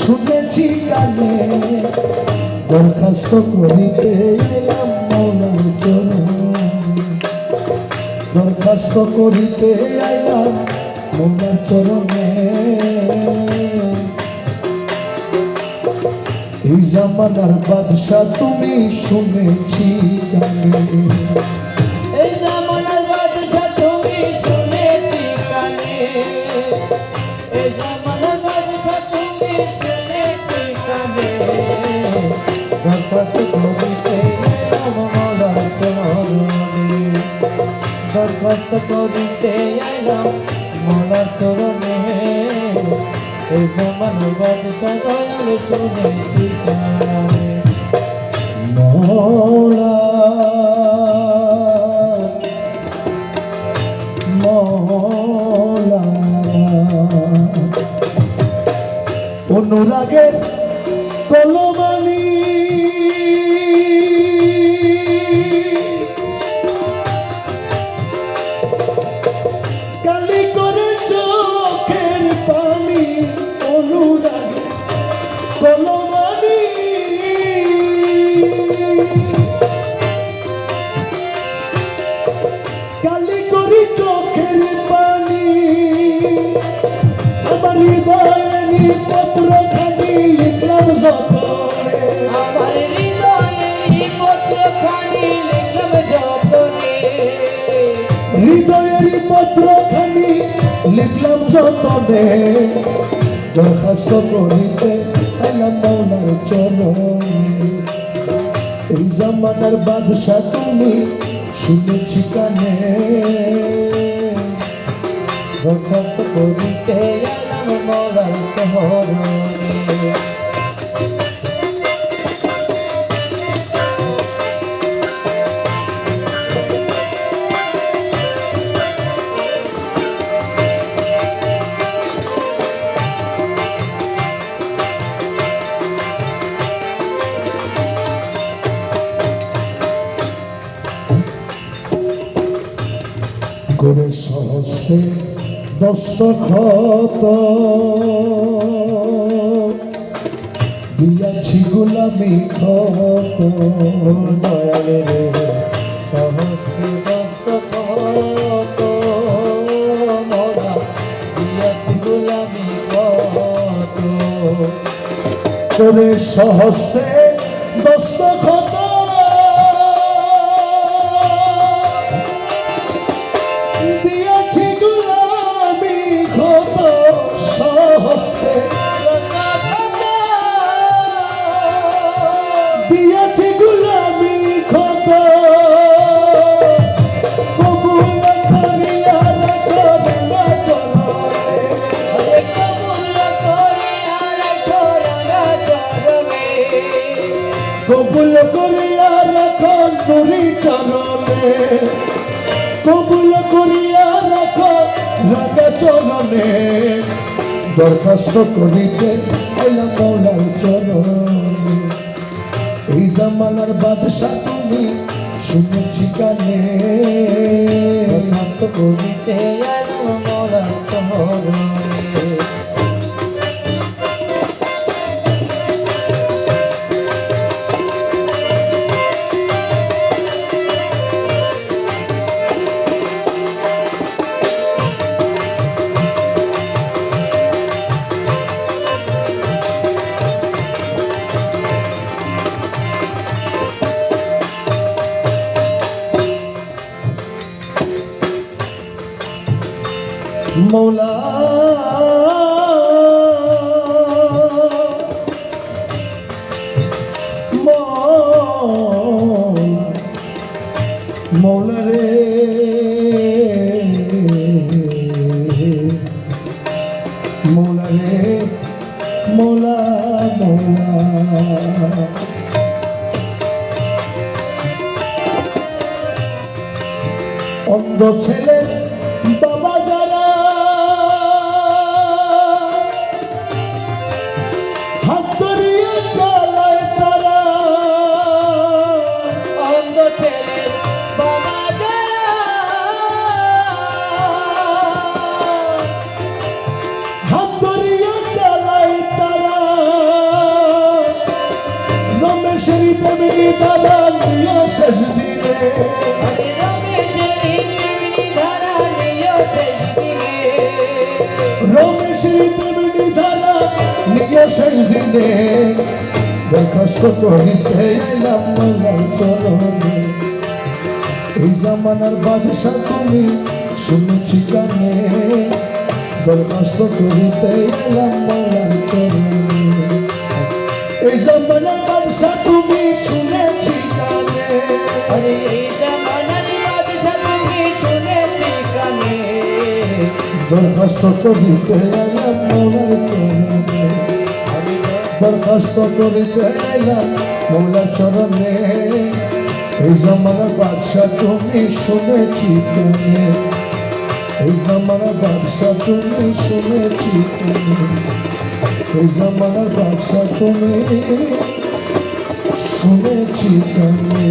শুনেছি কানে দরখাস্ত করিতে এলাম মৌলার চরণ দরখাস্ত করিতে আইলাম মৌলার চরণে এই জামানার বাদশা তুমি শুনেছি কানে এই জামানার বাদশা তুমি শুনেছি কানে এই জামানার বাদশা তুমি শুনেছি কানে দরখাস্ত করিতে এলাম মৌলার চরণে দরখাস্ত করিতে আইলাম মৌলার চরণে এই জামানার বাদশা দয়াল শুনেছি কানে মৌলা মৌলা অনুরাগের কলমানি কালি করে চোখের পানি অনুরাগের কলমানি কালি করে চোখের পানি আমার হৃদয়ে পত্র খানি লিখলাম যতনে আমার হৃদয়ে পত্র খানি লিখলাম যতনে হৃদয়ের পত্র খানি লিখলাম যতনে দরখাস্ত করিতে এলাম মৌলার চরণে এই জামানার বাদশা তুমি শুনেছি কানে দরখাস্ত করিতে এলাম মৌলার চরণে করে সহস্তে দস্তখত দিয়াছি গোলামি ক্ষত দয়ালে রে সহস্র দস্তখত মোরা দিয়াছি গোলামি কত করে সহস্তে দস্তখত দিয়াছি গোলামি ক্ষত সহস্তে দিয়াছি গোলামি ক্ষত কবুল করিয়া রাখো না চরণে কবুল করিয়া রাখো না চরণে কবুল করিয়া রাখো নুরি চরণে কবুল করিয়া রাখো রাজা চরণে দরখাস্ত করিতে এলাম মৌলার চরণে এই জামানার বাদশা তুমি শুনেছি কানে দরখাস্ত করিতে এলাম মৌলার চরণে মৌলা মৌলা রে মৌলা রে মৌলা মৌলা অন্ধ ছেলে বাবা যারা হাত ধরিয়ে চালায় তারা অন্ধ ছেলে বাবা যারা হাত ধরিয়ে চালায় তারা হরে রমেশের তেমনি ধারা নিয় শেষ দিনে রমেশের তেমনি ধারা নিয়ে শেষ দিনে দরখাস্ত করিতে এলাম মৌলার চরণে। এই জামানার বাদশা তুমি শুনেছি কানে দরখাস্ত করিতে এলাম মৌলার চরণে। এই জামানার বাদশা তুমি শুনেছি কানে হরে এই জামানার বাদশা তুমি শুনেছি কানে দরখাস্ত করিতে এলাম মৌলার চরণে। দরখাস্ত করিতে এলাম মৌলার চরণে। এই জামানার বাদশা তুমি শুনেছি কানে এই জামানার বাদশা তুমি শুনেছি কানে এই জামানার বাদশা তুমি শুনেছি কানে।